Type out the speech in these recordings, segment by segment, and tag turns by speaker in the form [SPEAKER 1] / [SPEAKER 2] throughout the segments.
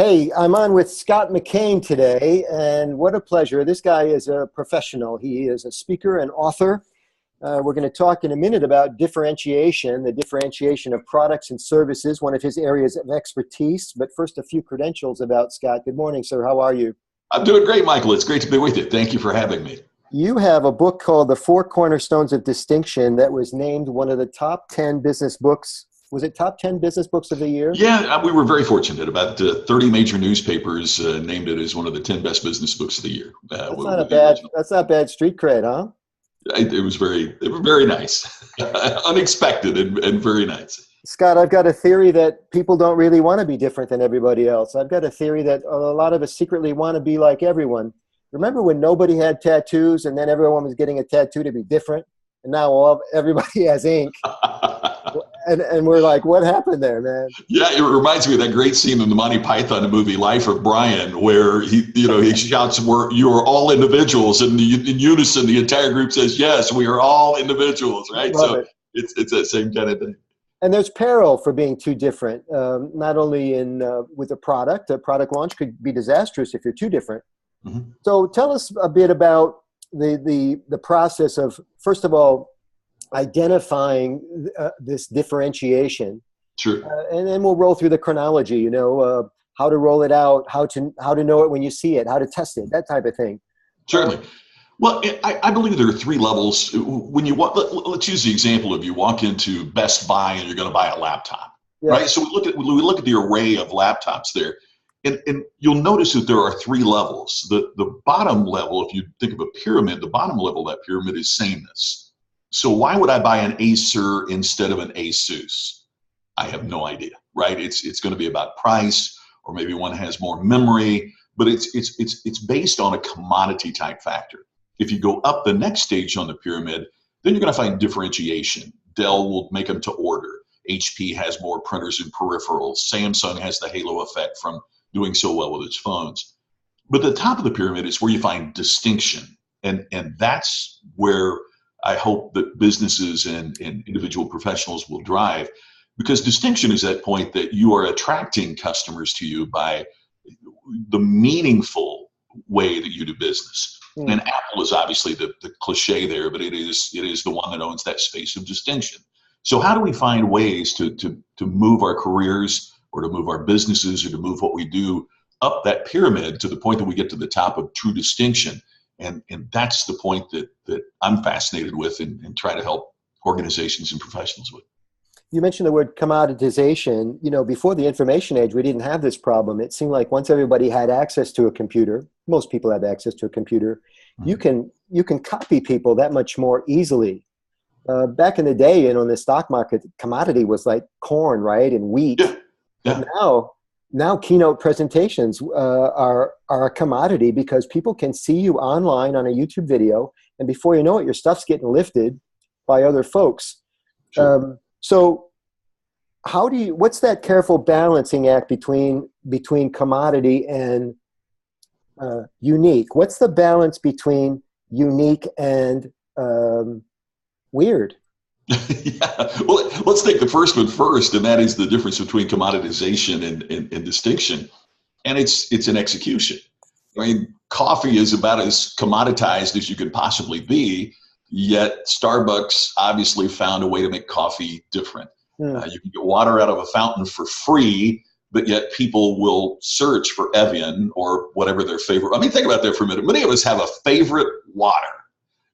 [SPEAKER 1] Hey, I'm on with Scott McKain today, and what a pleasure. This guy is a professional. He is a speaker and author. We're going to talk in a minute about differentiation, the differentiation of products and services, one of his areas of expertise. But first, a few credentials about Scott. Good morning, sir. How are you?
[SPEAKER 2] I'm doing great, Michael. It's great to be with you. Thank you for having me.
[SPEAKER 1] You have a book called The Four Cornerstones of Distinction that was named one of the top 10 business books. Was it top 10 business books of the year?
[SPEAKER 2] Yeah, we were very fortunate. About 30 major newspapers named it as one of the 10 best business books of the year.
[SPEAKER 1] That's not bad street cred, huh?
[SPEAKER 2] It was very nice, unexpected and very nice.
[SPEAKER 1] Scott, I've got a theory that people don't really want to be different than everybody else. I've got a theory that a lot of us secretly want to be like everyone. Remember when nobody had tattoos and then everyone was getting a tattoo to be different? And now everybody has ink. And we're like, what happened there, man?
[SPEAKER 2] Yeah, it reminds me of that great scene in the Monty Python movie Life of Brian, where he shouts, "You are all individuals," and in unison, the entire group says, "Yes, we are all individuals." Right? So it's that same kind of thing.
[SPEAKER 1] And there's peril for being too different. Not only with a product launch could be disastrous if you're too different. Mm-hmm. So tell us a bit about the process of, first of all, identifying this differentiation.
[SPEAKER 2] Sure.
[SPEAKER 1] And then we'll roll through the chronology, how to roll it out, how to know it when you see it, how to test it, that type of thing.
[SPEAKER 2] Certainly. Well, I believe there are three levels. When you let's use the example of you walk into Best Buy and you're going to buy a laptop, right? So we look at the array of laptops there, and you'll notice that there are three levels. The bottom level, if you think of a pyramid, the bottom level of that pyramid is sameness. So why would I buy an Acer instead of an Asus? I have no idea, right? It's going to be about price, or maybe one has more memory, but it's based on a commodity type factor. If you go up the next stage on the pyramid, then you're going to find differentiation. Dell will make them to order. HP has more printers and peripherals. Samsung has the halo effect from doing so well with its phones. But the top of the pyramid is where you find distinction, and that's where I hope that businesses and individual professionals will drive, because distinction is that point that you are attracting customers to you by the meaningful way that you do business. Mm. And Apple is obviously the cliche there, but it is the one that owns that space of distinction. So how do we find ways to move our careers, or to move our businesses, or to move what we do up that pyramid to the point that we get to the top of true distinction? And that's the point that I'm fascinated with and try to help organizations and professionals with.
[SPEAKER 1] You mentioned the word commoditization. Before the information age, we didn't have this problem. It seemed like once everybody had access to a computer, most people had access to a computer, mm-hmm. you can copy people that much more easily. Back in the day, in the stock market, commodity was like corn, right, and wheat. Yeah. Yeah. But now keynote presentations are a commodity, because people can see you online on a YouTube video, and before you know it, your stuff's getting lifted by other folks. Sure. So what's that careful balancing act between commodity and unique? What's the balance between unique and weird?
[SPEAKER 2] Yeah. Well, let's take the first one first, and that is the difference between commoditization and distinction. And it's an execution. I mean, coffee is about as commoditized as you could possibly be, yet Starbucks obviously found a way to make coffee different. Mm. You can get water out of a fountain for free, but yet people will search for Evian or whatever their favorite. I mean, think about that for a minute. Many of us have a favorite water.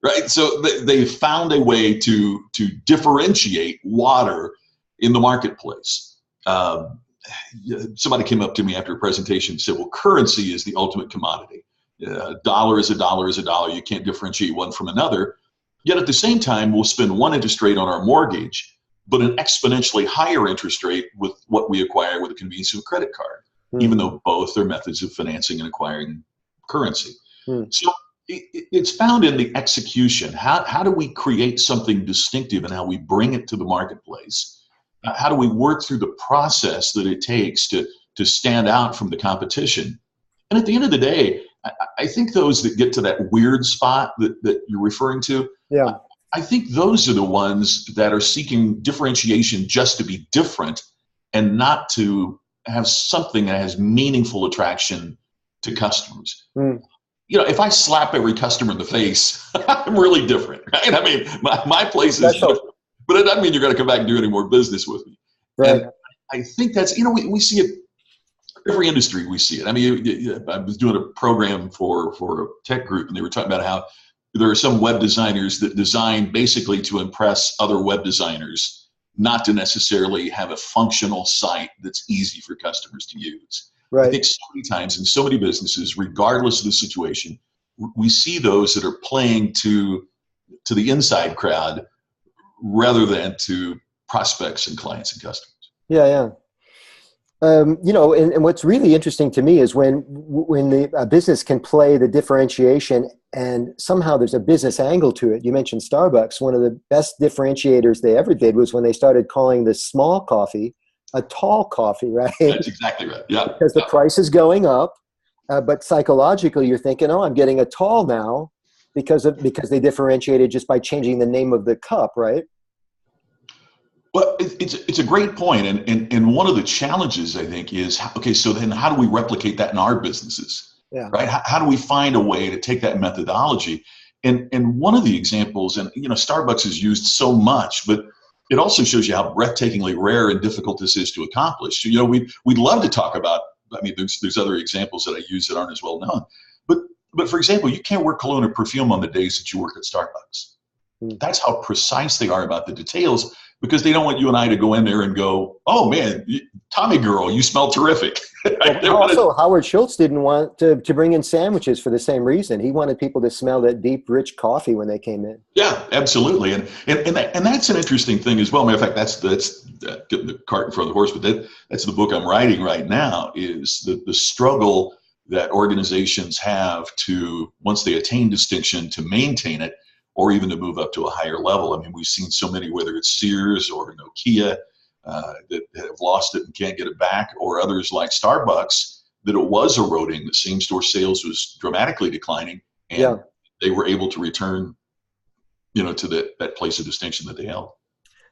[SPEAKER 2] Right, so they found a way to differentiate water in the marketplace. Somebody came up to me after a presentation and said, "Well, currency is the ultimate commodity. A dollar is a dollar is a dollar. You can't differentiate one from another. Yet at the same time, we'll spend one interest rate on our mortgage, but an exponentially higher interest rate with what we acquire with the convenience of a credit card, even though both are methods of financing and acquiring currency." So it's found in the execution. How do we create something distinctive and how we bring it to the marketplace? How do we work through the process that it takes to stand out from the competition? And at the end of the day, I think those that get to that weird spot that you're referring to, yeah, I think those are the ones that are seeking differentiation just to be different and not to have something that has meaningful attraction to customers.
[SPEAKER 1] Mm.
[SPEAKER 2] You know, if I slap every customer in the face, I'm really different, right? I mean, my place is different, but it doesn't mean you're going to come back and do any more business with me.
[SPEAKER 1] Right.
[SPEAKER 2] And I think that's, you know, we see it, every industry we see it. I mean, I was doing a program for a tech group, and they were talking about how there are some web designers that design basically to impress other web designers, not to necessarily have a functional site that's easy for customers to use.
[SPEAKER 1] Right.
[SPEAKER 2] I think so many times in so many businesses, regardless of the situation, we see those that are playing to the inside crowd rather than to prospects and clients and customers.
[SPEAKER 1] Yeah, yeah. You know, and what's really interesting to me is when a business can play the differentiation and somehow there's a business angle to it. You mentioned Starbucks. One of the best differentiators they ever did was when they started calling the small coffee a tall coffee, right?
[SPEAKER 2] That's exactly right. Yeah.
[SPEAKER 1] Because the price is going up, but psychologically you're thinking, oh, I'm getting a tall now because they differentiated just by changing the name of the cup, right?
[SPEAKER 2] Well, it's a great point, and one of the challenges I think is, okay, so then how do we replicate that in our businesses?
[SPEAKER 1] Yeah.
[SPEAKER 2] Right? How do we find a way to take that methodology? And one of the examples, and you know, Starbucks is used so much, but it also shows you how breathtakingly rare and difficult this is to accomplish. You know, we'd love to talk about. I mean, there's other examples that I use that aren't as well known, but for example, you can't wear cologne or perfume on the days that you work at Starbucks. That's how precise they are about the details, because they don't want you and I to go in there and go, oh man, Tommy girl, you smell terrific.
[SPEAKER 1] Well, also, Howard Schultz didn't want to bring in sandwiches for the same reason. He wanted people to smell that deep, rich coffee when they came in.
[SPEAKER 2] Yeah, absolutely. And that's an interesting thing as well. Matter of fact, that's getting the cart in front of the horse, but that's the book I'm writing right now, is the struggle that organizations have to, once they attain distinction, to maintain it, or even to move up to a higher level. I mean, we've seen so many, whether it's Sears or Nokia, that have lost it and can't get it back, or others like Starbucks, that it was eroding. The same-store sales was dramatically declining, and they were able to return, you know, to that place of distinction that they held.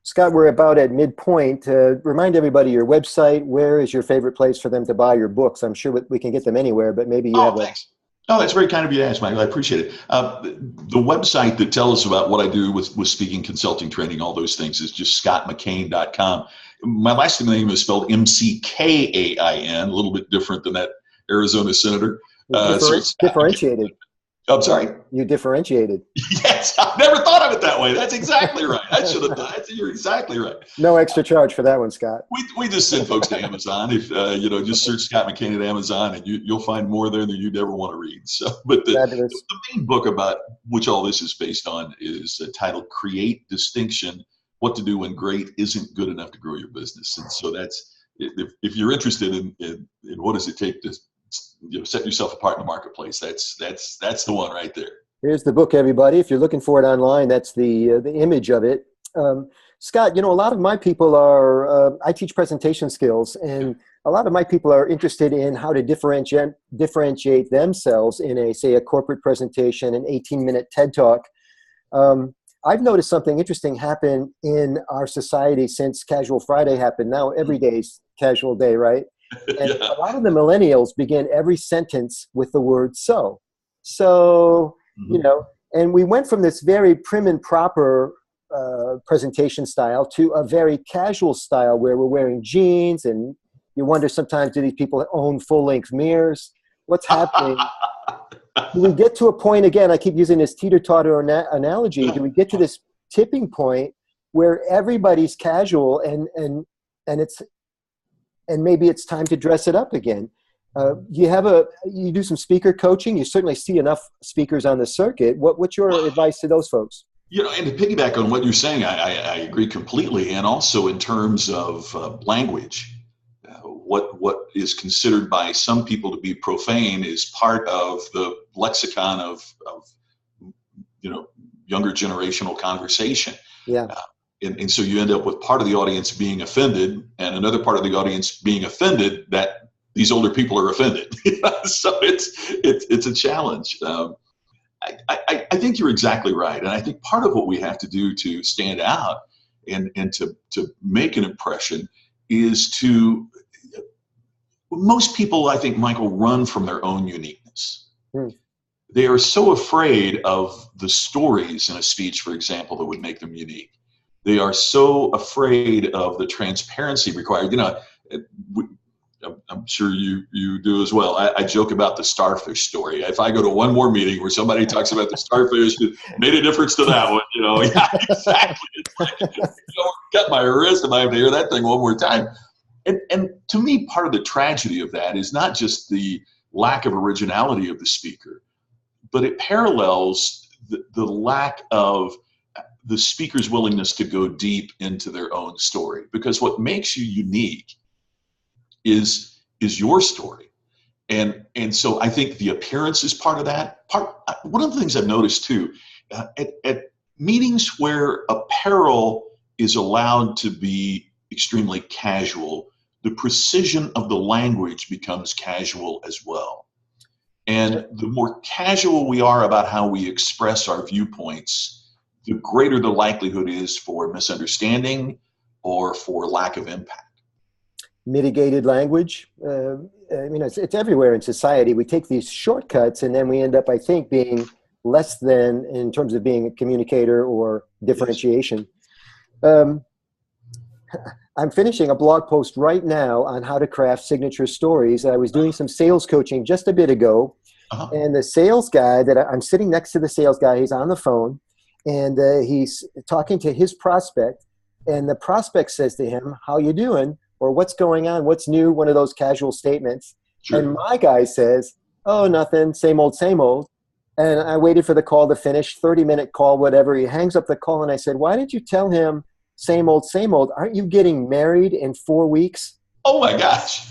[SPEAKER 1] Scott, we're about at midpoint. Remind everybody your website. Where is your favorite place for them to buy your books? I'm sure we can get them anywhere, but maybe you have
[SPEAKER 2] thanks. Oh, that's very kind of you to ask, Michael. I appreciate it. The website that tells us about what I do with speaking, consulting, training, all those things is just scottmckain.com. My last name is spelled McKain, a little bit different than that Arizona senator.
[SPEAKER 1] Differentiated.
[SPEAKER 2] I'm sorry?
[SPEAKER 1] You differentiated.
[SPEAKER 2] Yes, I never thought of it that way. That's exactly right. I should have done it. You're exactly right.
[SPEAKER 1] No extra charge for that one, Scott.
[SPEAKER 2] We just send folks to Amazon. If you know, just search Scott McKain at Amazon, and you'll find more there than you'd ever want to read. So, but the main book about which all this is based on is titled "Create Distinction: What to Do When Great Isn't Good Enough to Grow Your Business." And so that's, if you're interested in what does it take to, you know, set yourself apart in the marketplace, that's the one right there.
[SPEAKER 1] Here's the book, everybody. If you're looking for it online, that's the image of it. Scott, you know, a lot of my people are, I teach presentation skills, and a lot of my people are interested in how to differentiate themselves in a corporate presentation, an 18-minute TED Talk. I've noticed something interesting happen in our society since Casual Friday happened. Now every day's casual day, right? And a lot of the millennials begin every sentence with the word so. So, you know, and we went from this very prim and proper presentation style to a very casual style where we're wearing jeans, and you wonder sometimes, do these people own full-length mirrors? What's happening? Do we get to a point, again, I keep using this teeter-totter analogy, do we get to this tipping point where everybody's casual and maybe it's time to dress it up again? You do some speaker coaching. You certainly see enough speakers on the circuit. What's your advice to those folks?
[SPEAKER 2] You know, and to piggyback on what you're saying, I agree completely. And also in terms of language, what is considered by some people to be profane is part of the lexicon of you know, younger generational conversation.
[SPEAKER 1] Yeah.
[SPEAKER 2] And so you end up with part of the audience being offended and another part of the audience being offended that these older people are offended. So it's a challenge. I think you're exactly right. And I think part of what we have to do to stand out and to make an impression is to most people, I think, Michael, run from their own uniqueness.
[SPEAKER 1] Hmm.
[SPEAKER 2] They are so afraid of the stories in a speech, for example, that would make them unique. They are so afraid of the transparency required. You know, I'm sure you do as well. I joke about the starfish story. If I go to one more meeting where somebody talks about the starfish, it made a difference to that one. You know, yeah, exactly. It's like, you know, cut my wrist if I have to hear that thing one more time. And to me, part of the tragedy of that is not just the lack of originality of the speaker, but it parallels the lack of the speaker's willingness to go deep into their own story. Because what makes you unique is your story. And so I think the appearance is part of that. One of the things I've noticed too, at meetings where apparel is allowed to be extremely casual, the precision of the language becomes casual as well. And the more casual we are about how we express our viewpoints, the greater the likelihood is for misunderstanding or for lack of impact.
[SPEAKER 1] Mitigated language. I mean, it's everywhere in society. We take these shortcuts and then we end up, I think, being less than in terms of being a communicator or differentiation. Yes. I'm finishing a blog post right now on how to craft signature stories. I was doing some sales coaching just a bit ago, and the sales guy I'm sitting next to the sales guy, he's on the phone, and he's talking to his prospect, and the prospect says to him, "How you doing?" or "What's going on? What's new?" One of those casual statements. Sure. And my guy says, "Oh, nothing, same old, same old." And I waited for the call to finish, 30-minute call, whatever. He hangs up the call, and I said, "Why did you tell him same old, same old? Aren't you getting married in 4 weeks?"
[SPEAKER 2] Oh my gosh.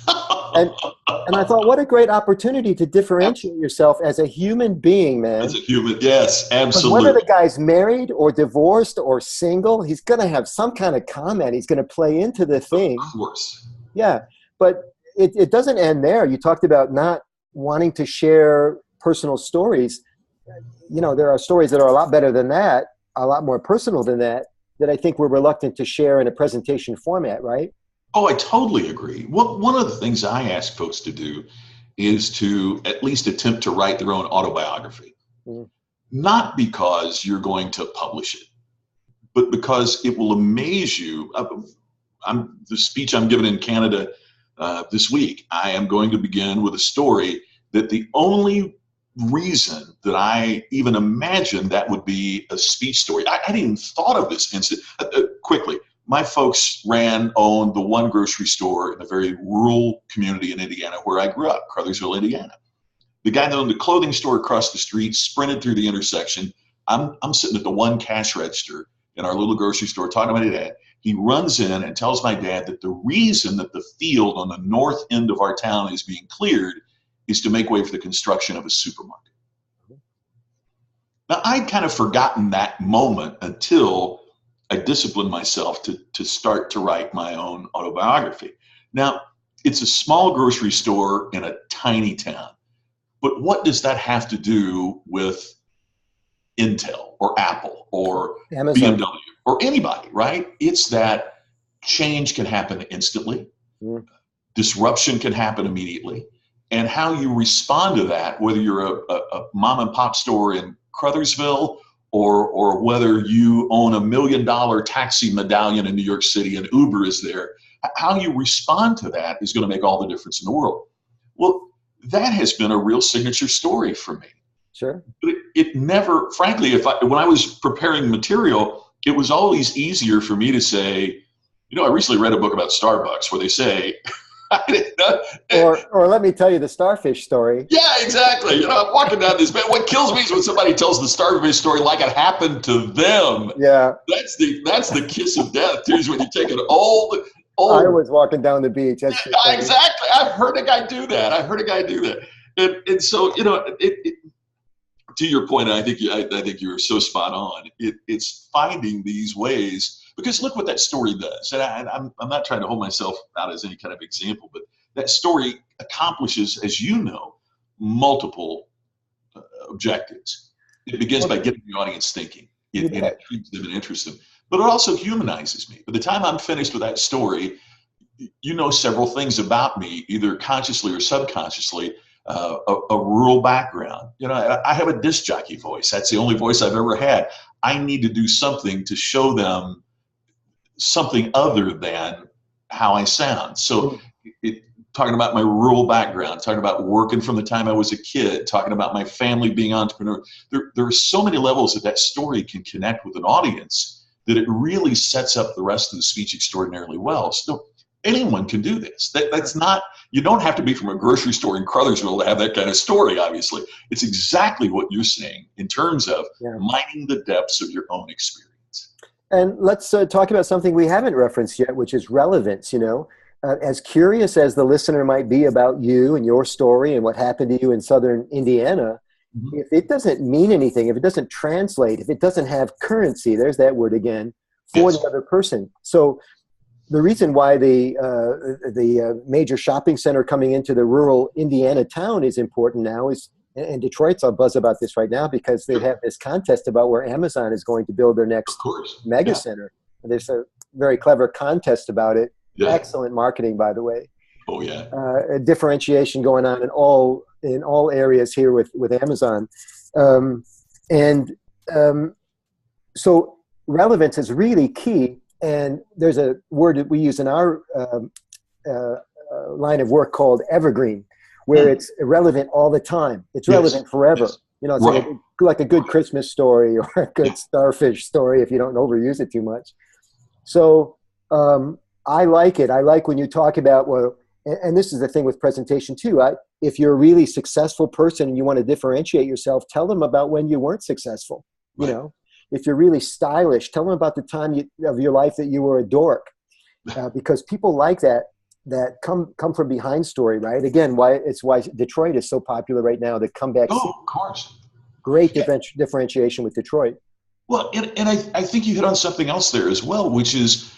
[SPEAKER 1] and I thought, what a great opportunity to differentiate yourself as a human being, man.
[SPEAKER 2] As a human, yes, absolutely.
[SPEAKER 1] Whether the guy's married or divorced or single, he's going to have some kind of comment. He's going to play into the thing.
[SPEAKER 2] Of course.
[SPEAKER 1] Yeah, but it doesn't end there. You talked about not wanting to share personal stories. You know, there are stories that are a lot better than that, a lot more personal than that I think we're reluctant to share in a presentation format, right?
[SPEAKER 2] Oh, I totally agree. One of the things I ask folks to do is to at least attempt to write their own autobiography. Mm-hmm. Not because you're going to publish it, but because it will amaze you. The speech I'm giving in Canada this week, I am going to begin with a story that the only reason that I even imagined that would be a speech story. I hadn't even thought of this incident. Quickly, my folks owned the one grocery store in a very rural community in Indiana where I grew up, Crothersville, Indiana. The guy that owned the clothing store across the street sprinted through the intersection. I'm sitting at the one cash register in our little grocery store talking to my dad. He runs in and tells my dad that the reason that the field on the north end of our town is being cleared is to make way for the construction of a supermarket. Now, I'd kind of forgotten that moment until I disciplined myself to start to write my own autobiography. Now, it's a small grocery store in a tiny town, but what does that have to do with Intel or Apple or Amazon, BMW or anybody, right? It's that change can happen instantly. Mm. Disruption can happen immediately. And how you respond to that, whether you're a mom and pop store in Crothersville or whether you own $1 million taxi medallion in New York City and Uber is there, how you respond to that is going to make all the difference in the world. Well, that has been a real signature story for me.
[SPEAKER 1] Sure.
[SPEAKER 2] But it never, frankly, when I was preparing material, it was always easier for me to say, you know, I recently read a book about Starbucks where they say,
[SPEAKER 1] or let me tell you the starfish story.
[SPEAKER 2] Yeah, exactly. You know, I'm walking down this bed. What kills me is when somebody tells the starfish story like it happened to them.
[SPEAKER 1] Yeah.
[SPEAKER 2] That's the kiss of death, too, is when you take an old.
[SPEAKER 1] I was walking down the beach. That's
[SPEAKER 2] exactly. I've heard a guy do that. And so, you know, to your point, I think you're so spot on. It's finding these ways, because look what that story does. And I'm not trying to hold myself out as any kind of example, but that story accomplishes, as you know, multiple objectives. It begins by getting the audience thinking. It intrigues them and interests them, but it also humanizes me. By the time I'm finished with that story, you know several things about me, either consciously or subconsciously. A rural background. You know, I have a disc jockey voice. That's the only voice I've ever had. I need to do something to show them something other than how I sound. So talking about my rural background, talking about working from the time I was a kid, talking about my family being entrepreneur. There are so many levels that story can connect with an audience that it really sets up the rest of the speech extraordinarily well. So anyone can do this. That's not, you don't have to be from a grocery store in Crothersville to have that kind of story, obviously. It's exactly what you're saying in terms of mining the depths of your own experience.
[SPEAKER 1] And let's talk about something we haven't referenced yet, which is relevance. You know, as curious as the listener might be about you and your story and what happened to you in Southern Indiana, if it doesn't mean anything, if it doesn't translate, if it doesn't have currency, there's that word again, for the other person. So the reason why the major shopping center coming into the rural Indiana town is important now is, and Detroit's on buzz about this right now, because they have this contest about where Amazon is going to build their next mega center. And there's a very clever contest about it. Excellent marketing, by the way.
[SPEAKER 2] Oh yeah.
[SPEAKER 1] A differentiation going on in all areas here with Amazon, so relevance is really key. And there's a word that we use in our line of work called evergreen, where it's relevant all the time. It's relevant forever. You know, it's like a good Christmas story or a good starfish story if you don't overuse it too much. So I like it. I like when you talk about, well, and this is the thing with presentation too. If you're a really successful person and you want to differentiate yourself, tell them about when you weren't successful. You know, if you're really stylish, tell them about the time of your life that you were a dork, because people like that come from behind story, right? Again, why Detroit is so popular right now. The comeback.
[SPEAKER 2] Oh, of course.
[SPEAKER 1] Great differentiation with Detroit.
[SPEAKER 2] Well, and I think you hit on something else there as well, which is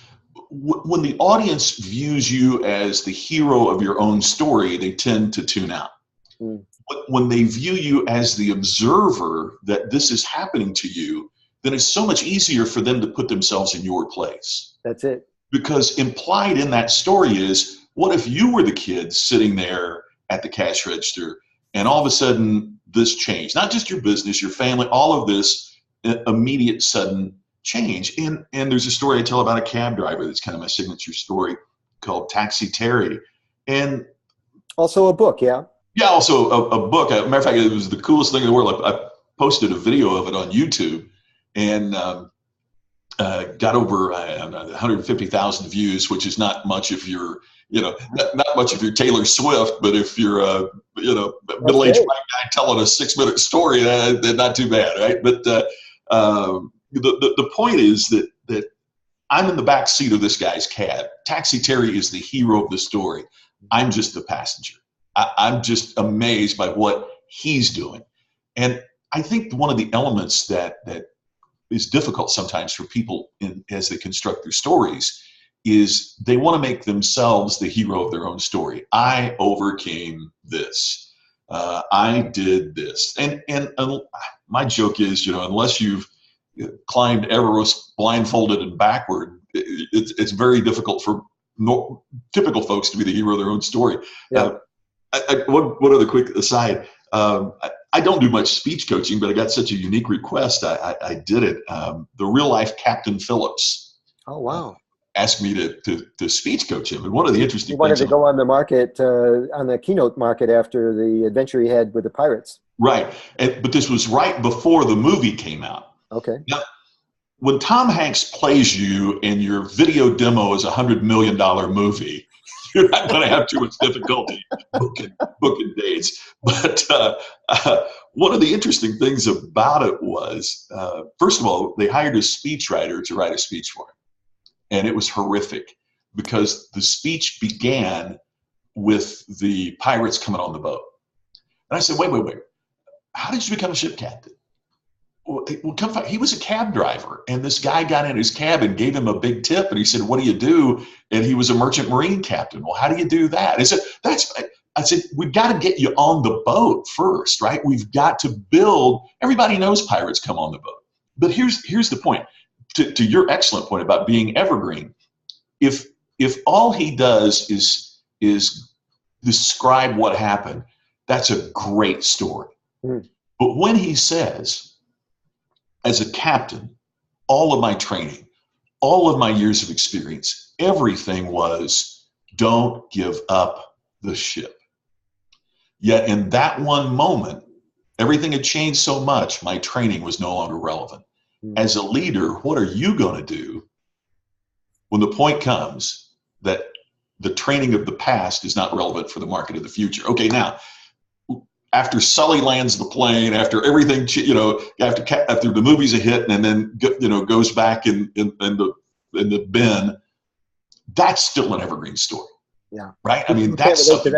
[SPEAKER 2] when the audience views you as the hero of your own story, they tend to tune out. But when they view you as the observer that this is happening to you, then it's so much easier for them to put themselves in your place.
[SPEAKER 1] That's it.
[SPEAKER 2] Because implied in that story is, what if you were the kid sitting there at the cash register and all of a sudden this changed? Not just your business, your family, all of this immediate sudden change. And there's a story I tell about a cab driver that's kind of my signature story called Taxi Terry. And
[SPEAKER 1] also a book, yeah? Yeah,
[SPEAKER 2] also a book. As a matter of fact, it was the coolest thing in the world. I posted a video of it on YouTube and got over 150,000 views, which is not much if you're, not much if you're Taylor Swift, but if you're a, middle-aged white guy telling a 6-minute story, then not too bad, right? But the point is that I'm in the back seat of this guy's cab. Taxi Terry is the hero of the story. I'm just the passenger. I'm just amazed by what he's doing. And I think one of the elements that is difficult sometimes for people as they construct their stories is they want to make themselves the hero of their own story. I overcame this. I did this. And my joke is, unless you've climbed Everest blindfolded and backward, it's very difficult for typical folks to be the hero of their own story.
[SPEAKER 1] Yeah.
[SPEAKER 2] One other quick aside. I don't do much speech coaching, but I got such a unique request. I did it. The real life Captain Phillips.
[SPEAKER 1] Oh, wow.
[SPEAKER 2] Asked me to speech coach him. And one of the interesting
[SPEAKER 1] things. He wanted to go on the market, on the keynote market after the adventure he had with the pirates.
[SPEAKER 2] Right. But this was right before the movie came out.
[SPEAKER 1] Okay.
[SPEAKER 2] Now, when Tom Hanks plays you and your video demo is $100 million movie, you're not going to have too much difficulty booking dates. But one of the interesting things about it was, first of all, they hired a speechwriter to write a speech for him. And it was horrific because the speech began with the pirates coming on the boat. And I said, wait. How did you become a ship captain? Well, he was a cab driver, and this guy got in his cab and gave him a big tip, and he said, "What do you do?" And he was a merchant marine captain. Well, how do you do that? I said, we've got to get you on the boat first, right? We've got to build. Everybody knows pirates come on the boat, but here's the point. To your excellent point about being evergreen, if if all he does is describe what happened, that's a great story. Mm. But when he says, as a captain, all of my training, all of my years of experience, everything was, don't give up the ship. Yet in that one moment, everything had changed so much, my training was no longer relevant. As a leader, what are you going to do when the point comes that the training of the past is not relevant for the market of the future? Okay, now, after Sully lands the plane, after everything, after the movie's a hit and then, goes back in the bin, that's still an evergreen story.
[SPEAKER 1] Yeah.
[SPEAKER 2] Right? I mean, that's something.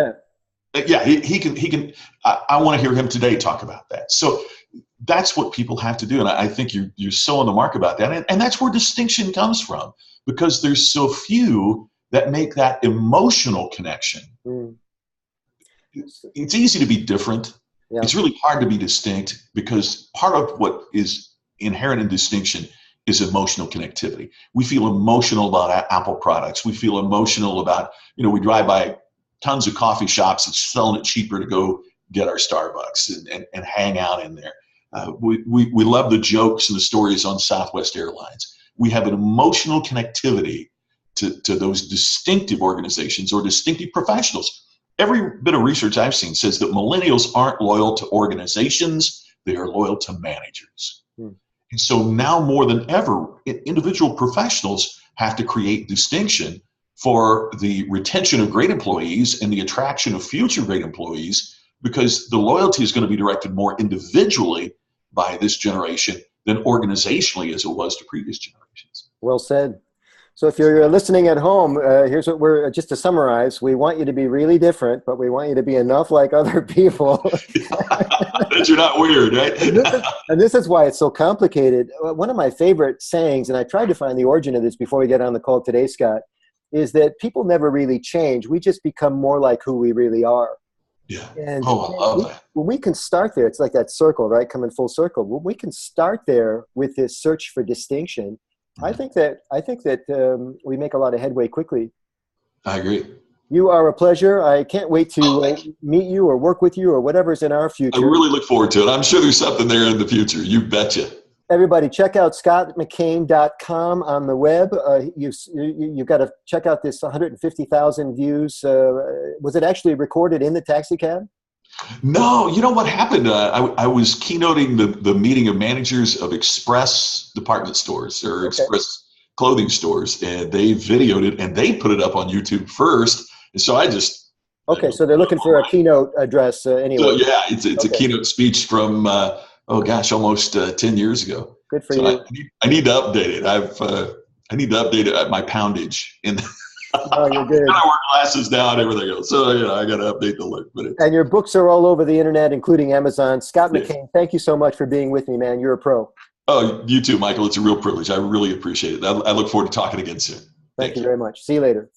[SPEAKER 2] Yeah, he can. I want to hear him today talk about that. So that's what people have to do, and I think you're so on the mark about that, and that's where distinction comes from, because there's so few that make that emotional connection. It's easy to be different. Yeah. It's really hard to be distinct, because part of what is inherent in distinction is emotional connectivity. We feel emotional about Apple products. We feel emotional about, we drive by tons of coffee shops that's selling it cheaper to go get our Starbucks and hang out in there. We love the jokes and the stories on Southwest Airlines. We have an emotional connectivity to those distinctive organizations or distinctive professionals. Every bit of research I've seen says that millennials aren't loyal to organizations, they are loyal to managers. And so now more than ever, individual professionals have to create distinction for the retention of great employees and the attraction of future great employees, because the loyalty is going to be directed more individually by this generation than organizationally as it was to previous generations.
[SPEAKER 1] Well said. So if you're listening at home, here's what we're, just to summarize, we want you to be really different, but we want you to be enough like other people.
[SPEAKER 2] That you're not weird, right?
[SPEAKER 1] and this is why it's so complicated. One of my favorite sayings, and I tried to find the origin of this before we get on the call today, Scott, is that people never really change. We just become more like who we really are.
[SPEAKER 2] Yeah.
[SPEAKER 1] And
[SPEAKER 2] I love that.
[SPEAKER 1] When we can start there, it's like that circle, right? Coming full circle. When we can start there with this search for distinction, I think that we make a lot of headway quickly.
[SPEAKER 2] I agree.
[SPEAKER 1] You are a pleasure. I can't wait to meet you or work with you or whatever's in our future.
[SPEAKER 2] I really look forward to it. I'm sure there's something there in the future. You betcha.
[SPEAKER 1] Everybody, check out scottmckain.com on the web. You've got to check out this 150,000 views. Was it actually recorded in the taxi cab?
[SPEAKER 2] No, you know what happened? I was keynoting the meeting of managers of Express department stores or Express clothing stores, and they videoed it and they put it up on YouTube first. And so I just
[SPEAKER 1] so they're looking for a keynote address anyway. So
[SPEAKER 2] yeah, it's a keynote speech from almost 10 years ago.
[SPEAKER 1] Good for you.
[SPEAKER 2] I need to update it. I need to update it at my poundage in.
[SPEAKER 1] Oh, you're good.
[SPEAKER 2] I wear glasses now and everything else. So, I got to update the look.
[SPEAKER 1] And your books are all over the internet, including Amazon. Scott McKain, thank you so much for being with me, man. You're a pro.
[SPEAKER 2] Oh, you too, Michael. It's a real privilege. I really appreciate it. I look forward to talking again soon.
[SPEAKER 1] Thank you very much. See you later.